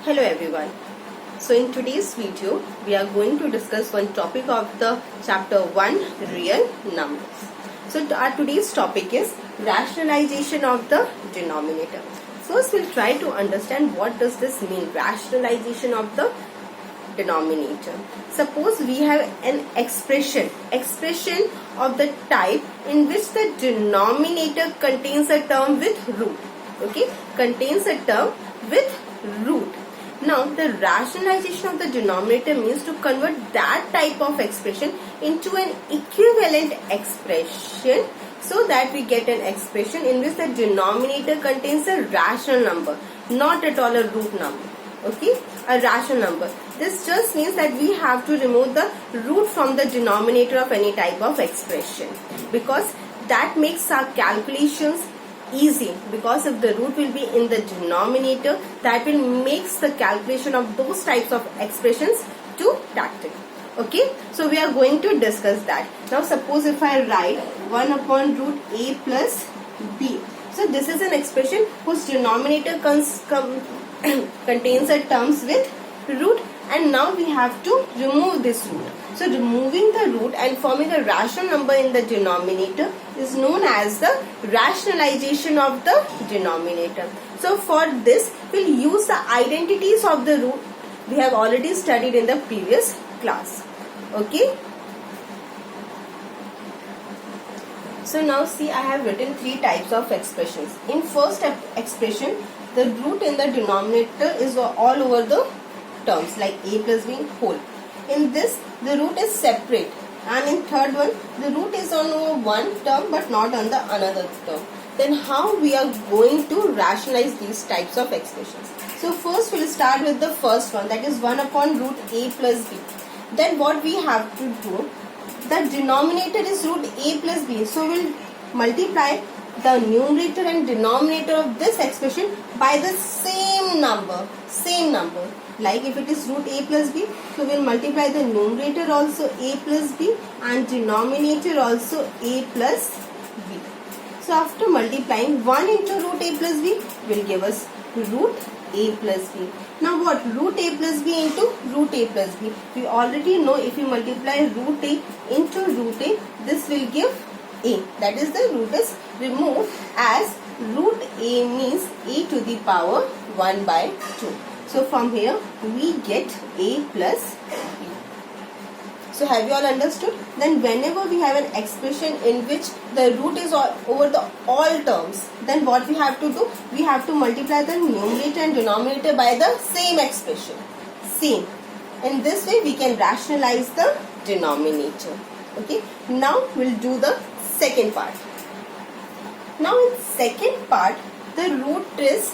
Hello everyone. So in today's video, we are going to discuss one topic of the chapter 1, real numbers. So our today's topic is rationalization of the denominator. First we'll try to understand what does this mean, rationalization of the denominator. Suppose we have an expression of the type in which the denominator contains a term with root. Okay, contains a term with root. Now the rationalization of the denominator means to convert that type of expression into an equivalent expression so that we get an expression in which the denominator contains a rational number, not at all a root number. Okay, a rational number. This just means that we have to remove the root from the denominator of any type of expression, because that makes our calculations easy, because if the root will be in the denominator, that will makes the calculation of those types of expressions too tactile. Okay, so we are going to discuss that. Now suppose if I write 1 upon root a plus b. So this is an expression whose denominator contains a terms with root, and now we have to remove this root. So removing the root and forming a rational number in the denominator is known as the rationalization of the denominator. So for this we'll use the identities of the root we have already studied in the previous class. Okay. So now see, I have written three types of expressions. In first expression, the root in the denominator is all over the terms, like a plus b whole. In this, the root is separate, and in third one, the root is on one term but not on the another term. Then how we are going to rationalize these types of expressions? So first we'll start with the first one, that is 1 upon root a plus b. Then what we have to do, the denominator is root a plus b, so we'll multiply the numerator and denominator of this expression by the same number. Like if it is root a plus b, so we'll multiply the numerator also a plus b and denominator also a plus b. So after multiplying, 1 into root a plus b will give us root a plus b. Now what? Root a plus b into root a plus b. We already know if we multiply root a into root a, this will give a. That is, the root is removed, as root a means a to the power 1 by 2. So from here we get a plus b. So have you all understood? Then whenever we have an expression in which the root is over the all terms, then what we have to do? We have to multiply the numerator and denominator by the same expression. Same. In this way we can rationalize the denominator. Okay. Now we'll do the second part. Now in second part, the root is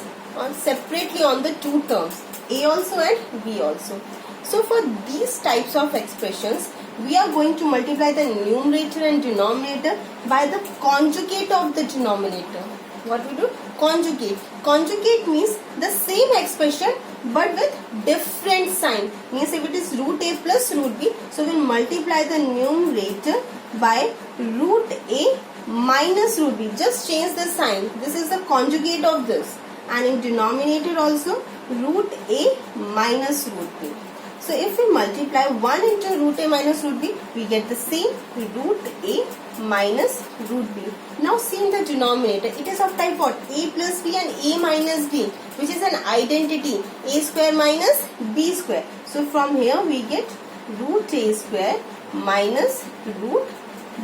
separately on the two terms, a also and b also. So for these types of expressions, we are going to multiply the numerator and denominator by the conjugate of the denominator. What we do? Conjugate. Conjugate means the same expression but with different sign. Means if it is root a plus root b, so we'll multiply the numerator by root a minus root b. Just change the sign. This is the conjugate of this. And in denominator also root a minus root b. So if we multiply 1 into root a minus root b, we get the same root a minus root b. Now see in the denominator, it is of type what? A plus b and a minus b, which is an identity, a square minus b square. So from here we get root a square minus root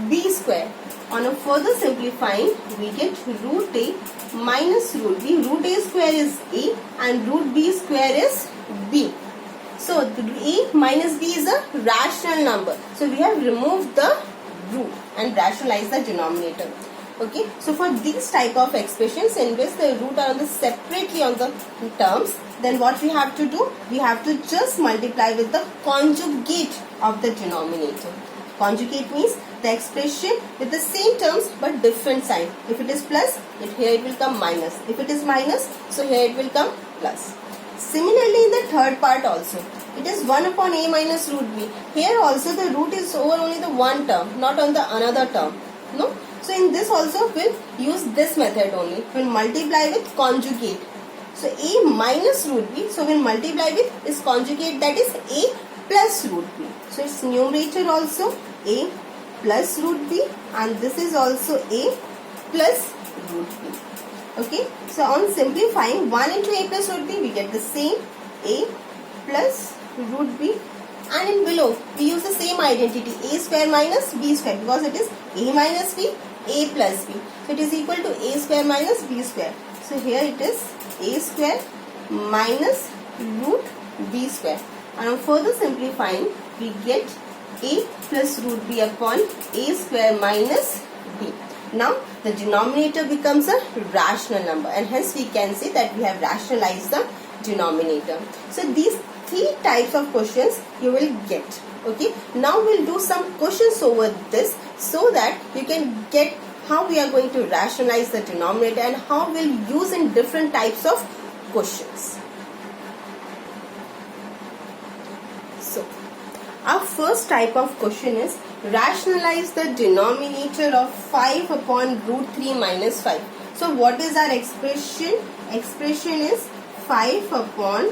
b square. On a further simplifying, we get root a minus root b. Root a square is a and root b square is b. So a minus b is a rational number. So we have removed the root and rationalized the denominator. Okay. So for these type of expressions in which the root are separately on the terms, then what we have to do? We have to just multiply with the conjugate of the denominator. Conjugate means the expression with the same terms but different sign. If it is plus, here it will come minus. If it is minus, so here it will come plus. Similarly in the third part also, it is 1 upon a minus root b. Here also the root is over only the one term, not on the another term. No? So in this also we'll use this method only. We'll multiply with conjugate. So a minus root b, so we'll multiply with its conjugate, that is a plus root b. So its numerator also a plus root b, and this is also a plus root b. Okay, so on simplifying 1 into a plus root b, we get the same a plus root b, and in below we use the same identity, a square minus b square, because it is a minus b, a plus b. So it is equal to a square minus b square. So here it is a square minus root b square, and on further simplifying we get a plus root b upon a square minus b. Now the denominator becomes a rational number, and hence we can say that we have rationalized the denominator. So these three types of questions you will get. Okay, now we'll do some questions over this so that you can get how we are going to rationalize the denominator and how we'll use in different types of questions. So our first type of question is rationalize the denominator of 5 upon root 3 minus 5. So what is our expression? Expression is 5 upon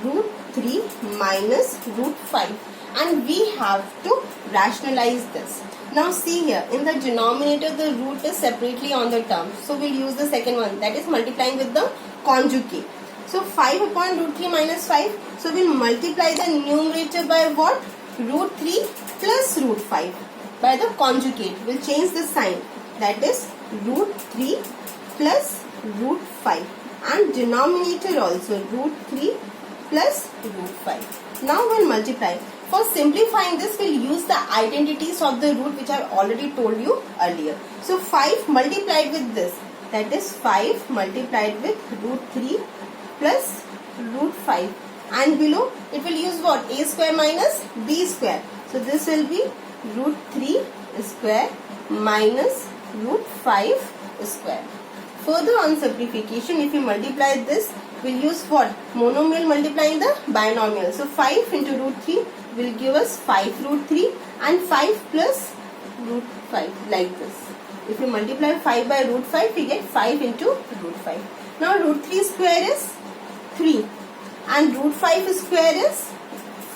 root 3 minus root 5, and we have to rationalize this. Now see here, in the denominator the root is separately on the term, so we'll use the second one, that is multiplying with the conjugate. So 5 upon root 3 minus 5, so we'll multiply the numerator by what? Root 3 plus root 5 by the conjugate. We'll change the sign, that is root 3 plus root 5, and denominator also root 3 plus root 5. Now we'll multiply. For simplifying this, we'll use the identities of the root which I've already told you earlier. So 5 multiplied with this, that is 5 multiplied with root 3 plus root 5, and below it will use what? A square minus b square. So this will be root 3 square minus root 5 square. Further on simplification, if you multiply this, we'll use what? Monomial multiplying the binomial. So 5 into root 3 will give us 5 root 3 and 5 plus root 5, like this. If you multiply 5 by root 5, we get 5 into root 5. Now root 3 square is 3 and root 5 square is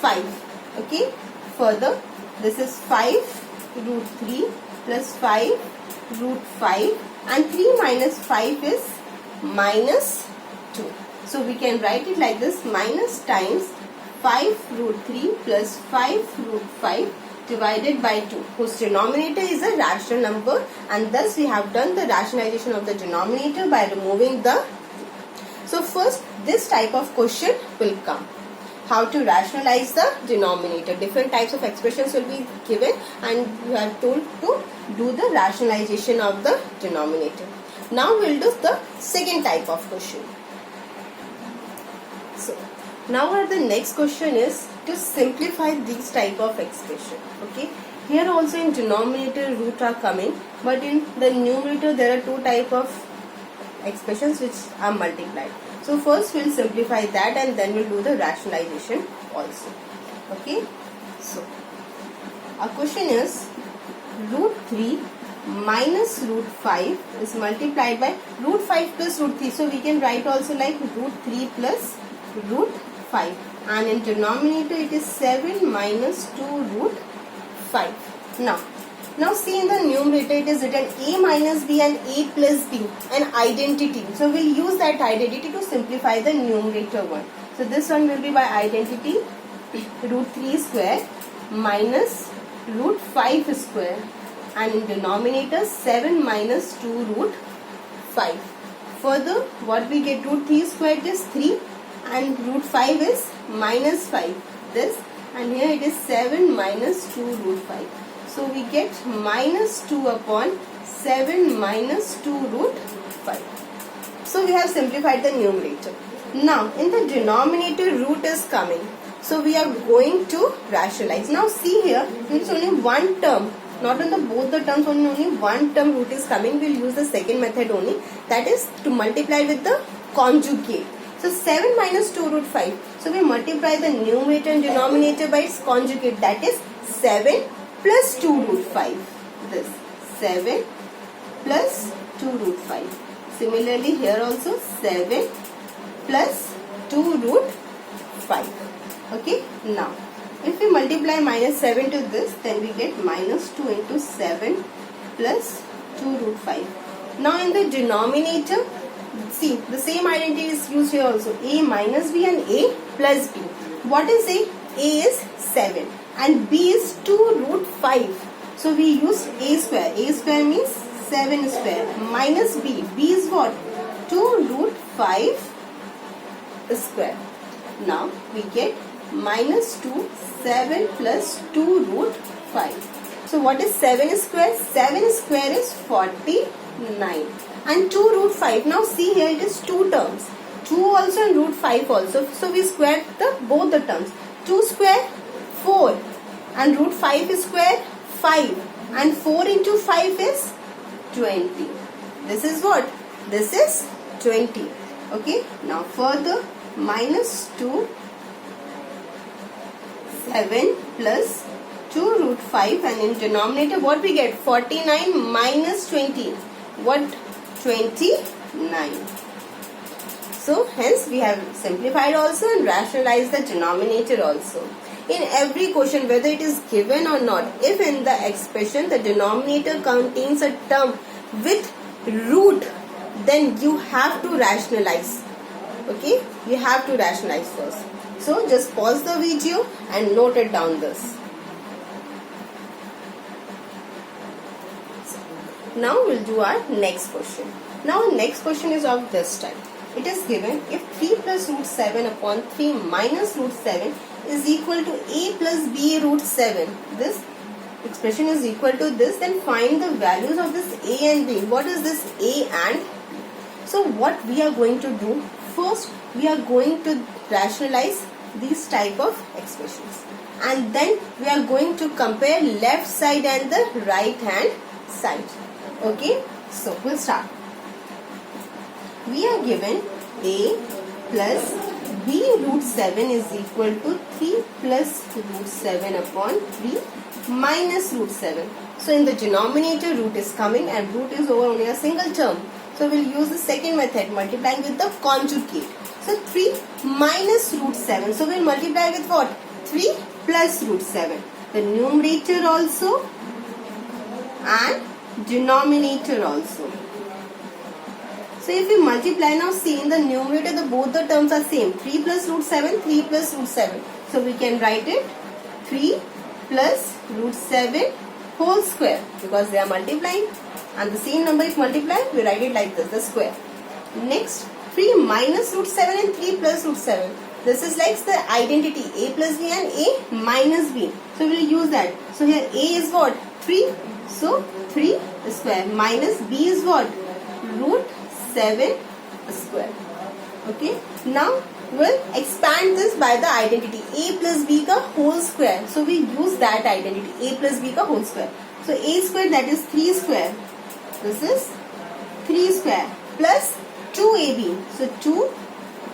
5. Okay. Further, this is 5 root 3 plus 5 root 5, and 3 minus 5 is minus 2. So we can write it like this, minus times 5 root 3 plus 5 root 5 divided by 2, whose denominator is a rational number, and thus we have done the rationalization of the denominator by removing the. So first this type of question will come. How to rationalize the denominator. Different types of expressions will be given, and you are told to do the rationalization of the denominator. Now we'll do the second type of question. So now the next question is to simplify these type of expression. Okay, here also in denominator root are coming, but in the numerator there are two type of expressions which are multiplied. So first we'll simplify that, and then we'll do the rationalization also. Okay, so our question is root 3 minus root 5 is multiplied by root 5 plus root 3. So we can write also like root 3 plus root 5, and in denominator it is 7 minus 2 root 5. Now see, in the numerator it is written a minus b and a plus b, an identity. So we'll use that identity to simplify the numerator one. So this one will be by identity root 3 square minus root 5 square, and in denominator 7 minus 2 root 5. Further, what we get, root 3 squared is 3 and root 5 is minus 5. This, and here it is 7 minus 2 root 5. So we get minus 2 upon 7 minus 2 root 5. So we have simplified the numerator. Now in the denominator root is coming. So we are going to rationalize. Now see here, it's only one term. Not on the both the terms, only one term root is coming. We'll use the second method only. That is to multiply with the conjugate. So 7 minus 2 root 5. So we multiply the numerator and denominator by its conjugate. That is 7 plus 2 root 5. This 7 plus 2 root 5. Similarly here also 7 plus 2 root 5. Okay, now if we multiply minus 7 to this, then we get minus 2 into 7 plus 2 root 5. Now in the denominator, see the same identity is used here also. A minus b and a plus b. What is a? A is 7 and b is 2 root 5. So we use a square. A square means 7 square minus b. B is what? 2 root 5 square. Now we get minus 2, 7 plus 2 root 5. So what is 7 square? 7 square is 49. And 2 root 5. Now see here it is 2 terms. 2 also and root 5 also. So we squared both the terms. 2 square 4 and root 5 square 5. And 4 into 5 is 20. This is what? This is 20. Okay. Now further minus 2, 7 plus 2 root 5, and in denominator what we get? 49 minus 20. What? 29. So hence we have simplified also and rationalized the denominator also. In every question, whether it is given or not, if in the expression the denominator contains a term with root, then you have to rationalize. Okay, you have to rationalize first. So just pause the video and note it down this. Now we'll do our next question. Now next question is of this type. It is given if 3 plus root 7 upon 3 minus root 7 is equal to a plus b root 7. This expression is equal to this, then find the values of this a and b. What is this a and b? So what we are going to do? First we are going to rationalize these type of expressions, and then we are going to compare left side and the right hand side. Okay, so we'll start. We are given a plus b root 7 is equal to 3 plus root 7 upon 3 minus root 7. So in the denominator root is coming and root is over only a single term. So we'll use the second method, multiplying with the conjugate. So 3 minus root 7. So we'll multiply with what? 3 plus root 7. The numerator also and denominator also. So if we multiply, now see in the numerator both the terms are same. 3 plus root 7, 3 plus root 7. So we can write it 3 plus root 7 whole square, because they are multiplying, and the same number if multiplied we write it like this, the square. Next 3 minus root 7 and 3 plus root 7. This is like the identity a plus b and a minus b. So we will use that. So here a is what? 3. So 3 square minus b is what? Root 7 square. Okay. Now we'll expand this by the identity a plus b ka whole square. So we use that identity a plus b ka whole square. So a square, that is 3 square. This is 3 square plus 2ab. So 2,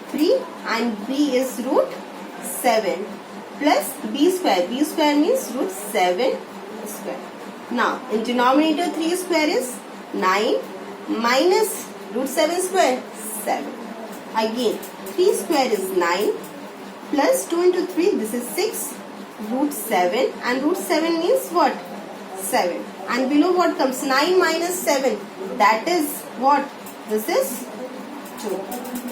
3 and b is root 7 plus b square. B square means root 7 square. Now in denominator 3 square is 9 minus root 7 square 7. Again 3 square is 9 plus 2 into 3, this is 6 root 7, and root 7 means what? 7. And below what comes? 9 minus 7, that is what? This is 2.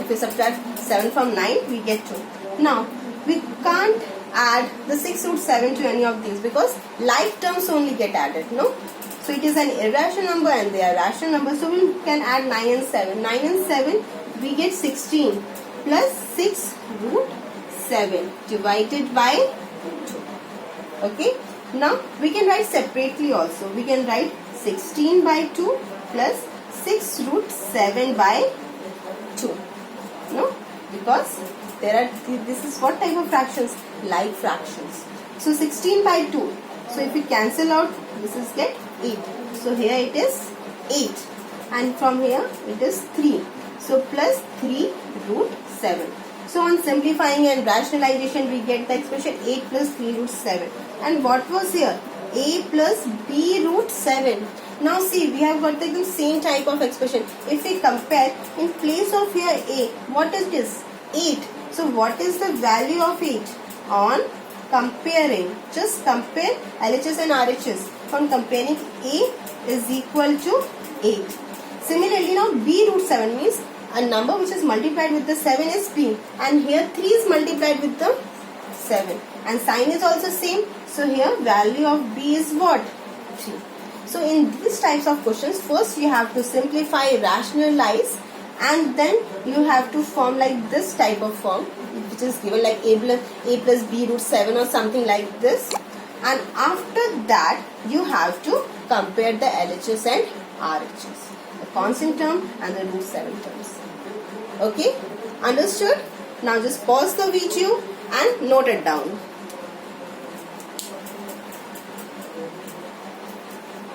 If we subtract 7 from 9, we get 2. Now we can't add the 6 root 7 to any of these because like terms only get added, no? So it is an irrational number and they are rational numbers. So we can add 9 and 7. 9 and 7, we get 16 plus 6 root 7 divided by 2. Okay. Now we can write separately also. We can write 16 by 2 plus 6 root 7 by 2. No? Because there are, this is what type of fractions? Like fractions. So 16 by 2. So if we cancel out, this is get 8. So here it is 8. And from here it is 3. So plus 3 root 7. So on simplifying and rationalization we get the expression 8 plus 3 root 7. And what was here? A plus b root 7. Now see, we have got the same type of expression. If we compare, in place of here a, what is this? 8. So what is the value of 8? On comparing, just compare LHS and RHS. On comparing, A is equal to 8. Similarly, now B root 7 means a number which is multiplied with the 7 is B, and here 3 is multiplied with the 7, and sign is also same. So here value of B is what? 3. So in these types of questions, first you have to simplify, rationalize, and then you have to form like this type of form, which is given like a plus B root 7 or something like this. And after that you have to compare the LHS and RHS, the constant term and the root 7 terms. Okay, understood? Now just pause the video and note it down.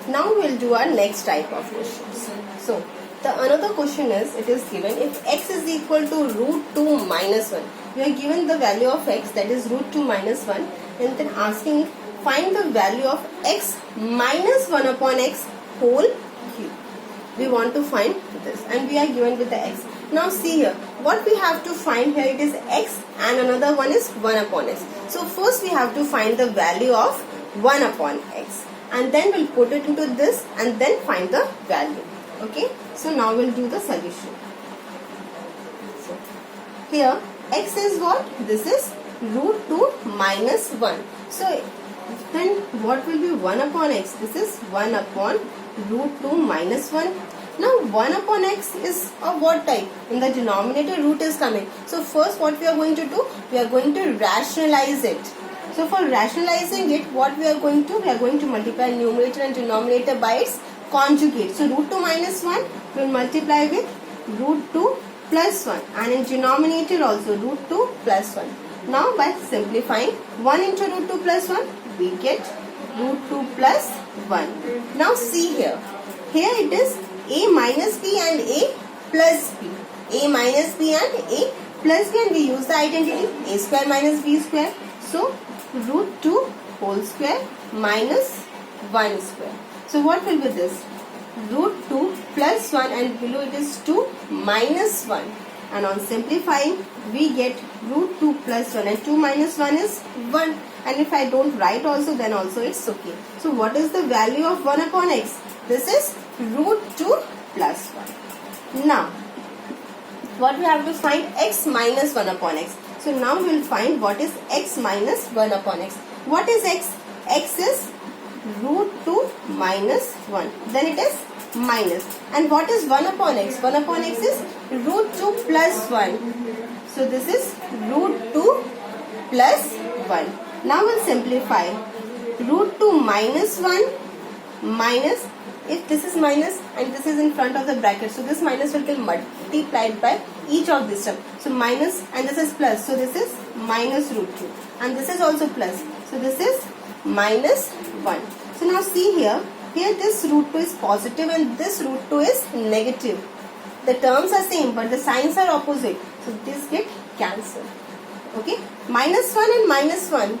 Now we'll do our next type of questions. So the another question is, it is given if x is equal to root 2 minus 1. We are given the value of x, that is root 2 minus 1, and then asking find the value of x minus 1 upon x whole cube. We want to find this, and we are given with the x. Now see here, what we have to find here, it is x and another one is 1 upon x. So first we have to find the value of 1 upon x, and then we'll put it into this and then find the value. Okay, so now we'll do the solution. So here x is what? This is root 2 minus 1. So then what will be 1 upon x? This is 1 upon root 2 minus 1. Now 1 upon x is of what type? In the denominator root is coming. So first what we are going to do? We are going to rationalize it. So for rationalizing it, what we are going to? We are going to multiply numerator and denominator by its conjugate. So root 2 minus 1 will multiply with root 2 plus 1, and in denominator also root 2 plus 1. Now by simplifying 1 into root 2 plus 1, we get root 2 plus 1. Now see here. Here it is a minus b and a plus b. A minus b and a plus b, and we use the identity a square minus b square. So root 2 whole square minus 1 square. So what will be this? Root 2 plus 1, and below it is 2 minus 1. And on simplifying, we get root 2 plus 1, and 2 minus 1 is 1. And if I don't write also, then also it's okay. So what is the value of 1 upon x? This is root 2 plus 1. Now, what we have to find? X minus 1 upon x. So now we will find what is x minus 1 upon x. What is x? X is root 2 minus 1. Then it is minus. And what is 1 upon x? 1 upon x is root 2 plus 1. So this is root 2 plus 1. Now we'll simplify. Root 2 minus 1 minus, if this is minus and this is in front of the bracket, so this minus will get multiplied by each of this term. So minus, and this is plus, so this is minus root 2, and this is also plus, so this is minus 1. So now see here, this root 2 is positive and this root 2 is negative. The terms are same but the signs are opposite, so this get cancelled. Okay, minus 1 and minus 1,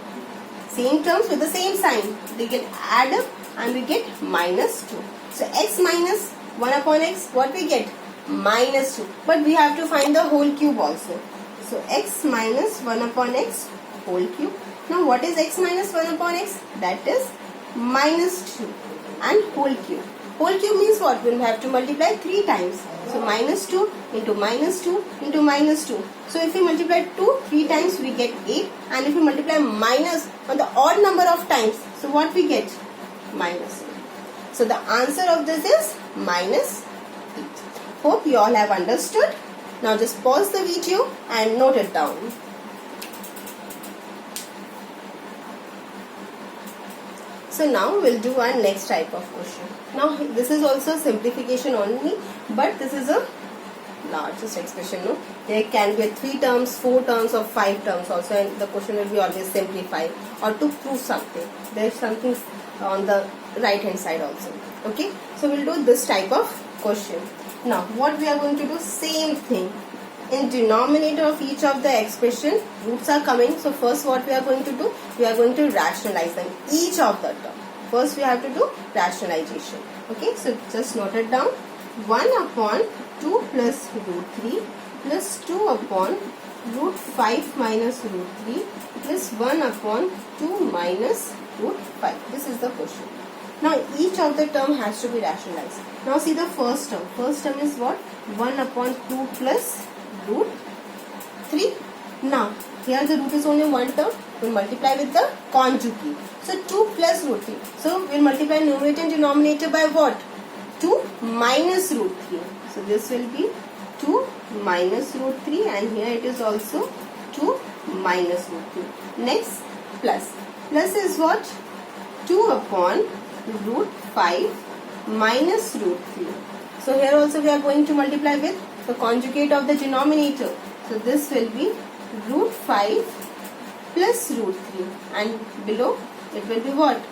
same terms with the same sign, they get add up and we get minus 2. So x minus 1 upon x, what we get? Minus 2. But we have to find the whole cube also. So x minus 1 upon x whole cube. Now what is x minus 1 upon x? That is minus 2 and whole cube. Whole cube means what? We'll have to multiply 3 times. So minus 2 into minus 2 into minus 2. So if we multiply 2 3 times, we get 8. And if we multiply minus on the odd number of times, so what we get? Minus 8. So the answer of this is minus 8. Hope you all have understood. Now just pause the video and note it down. So now we'll do our next type of question. Now this is also simplification only, but this is a largest expression. No, there can be 3 terms, 4 terms or 5 terms also, and the question will be always simplified or to prove something. There is something on the right hand side also. Okay, so we'll do this type of question. Now what we are going to do, same thing. In denominator of each of the expression, roots are coming. So first what we are going to do, we are going to rationalize them, each of the term. First we have to do rationalization. Okay, so just note it down. 1 upon 2 plus root 3 plus 2 upon root 5 minus root 3 plus 1 upon 2 minus root 5. This is the question. Now each of the term has to be rationalized. Now see the first term. First term is what? 1 upon 2 plus root 3. Now here the root is only one term. We'll multiply with the conjugate. So 2 plus root 3. So we'll multiply numerator and denominator by what? 2 minus root 3. So this will be 2 minus root 3, and here it is also 2 minus root 3. Next, plus. Plus is what? 2 upon root 5 minus root 3. So here also we are going to multiply with the conjugate of the denominator. So this will be root 5 plus root 3, and below it will be what?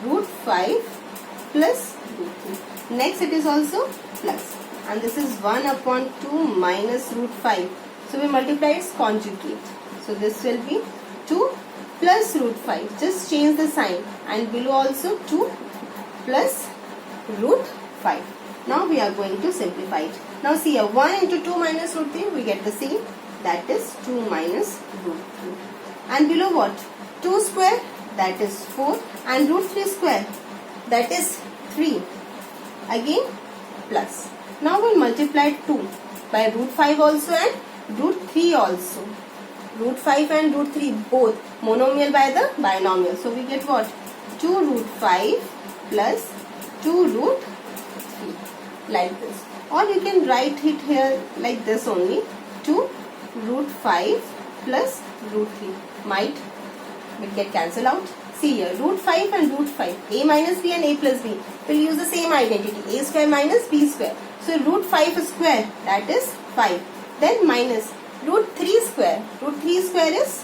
Root 5 plus root 3. Next it is also plus, and this is 1 upon 2 minus root 5. So we multiply its conjugate. So this will be 2 plus root 5. Just change the sign, and below also 2 plus root 5. Now we are going to simplify it. Now see here, 1 into 2 minus root 3, we get the same. That is 2 minus root 3. And below what? 2 square, that is 4. And root 3 square, that is 3. Again plus. Now we will multiply 2 by root 5 also and root 3 also. Root 5 and root 3 both monomial by the binomial. So we get what? 2 root 5 plus 2 root 3, like this. Or you can write it here like this only. 2 root 5 plus root 3 might will get cancelled out. See here, root 5 and root 5, a minus b and a plus b will use the same identity, a square minus b square. So root 5 square, that is 5. Then minus root 3 square, root 3 square is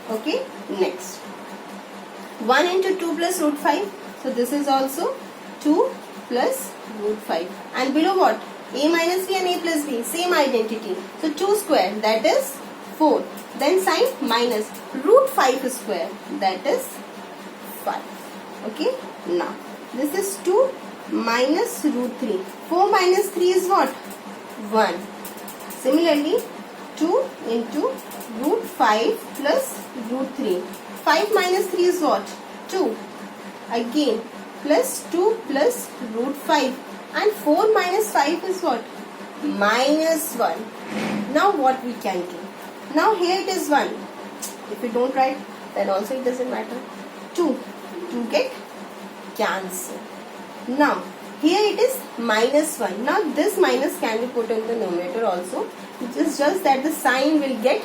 3. Okay, next 1 into 2 plus root 5. So this is also 2 plus root 5. And below what? A minus b and a plus b, same identity. So 2 square, that is 4. Then sign minus root 5 square, that is 5. Okay, now this is 2 minus root 3. 4 minus 3 is what? 1. Similarly, 2 into root 5 plus root 3. 5 minus 3 is what? 2. Again, plus 2 plus root 5. And 4 minus 5 is what? Minus 1. Now what we can do? Now here it is 1. If you don't write, then also it doesn't matter. 2. 2 get cancelled. Now here it is minus 1. Now this minus can be put in the numerator also. It is just that the sign will get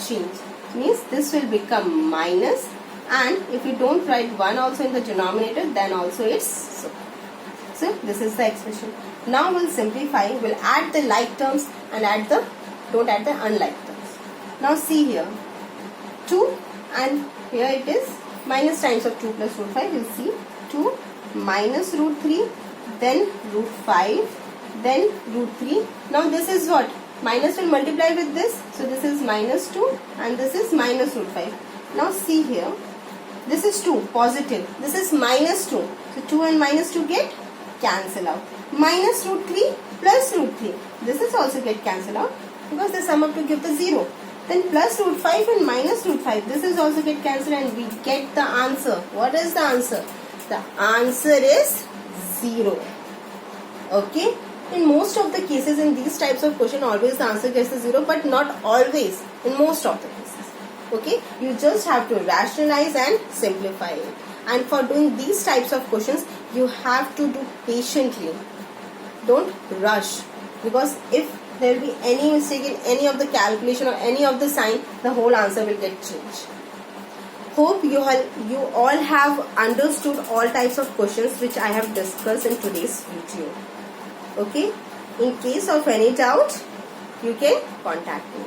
changed. Means this will become minus, and if you don't write 1 also in the denominator, then also it's so. So this is the expression. Now we'll simplify. We'll add the like terms and don't add the unlike terms. Now see here, 2 and here it is minus times of 2 plus root 5. You see 2 minus root 3, then root 5, then root 3. Now this is what? Minus will multiply with this. So this is minus 2 and this is minus root 5. Now see here, this is 2 positive. This is minus 2. So 2 and minus 2 get cancel out. Minus root 3 plus root 3. This is also get cancelled out because they sum up to give the 0. Then plus root 5 and minus root 5. This is also get cancelled and we get the answer. What is the answer? The answer is 0. Okay. In most of the cases in these types of question, always the answer gets the 0, but not always. In most of the cases. Okay. You just have to rationalize and simplify it. And for doing these types of questions, you have to do patiently. Don't rush, because if there will be any mistake in any of the calculation or any of the sign, the whole answer will get changed. Hope you all have understood all types of questions which I have discussed in today's video. Okay. In case of any doubt, you can contact me.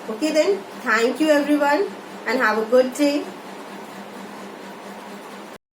Okay then. Thank you everyone and have a good day.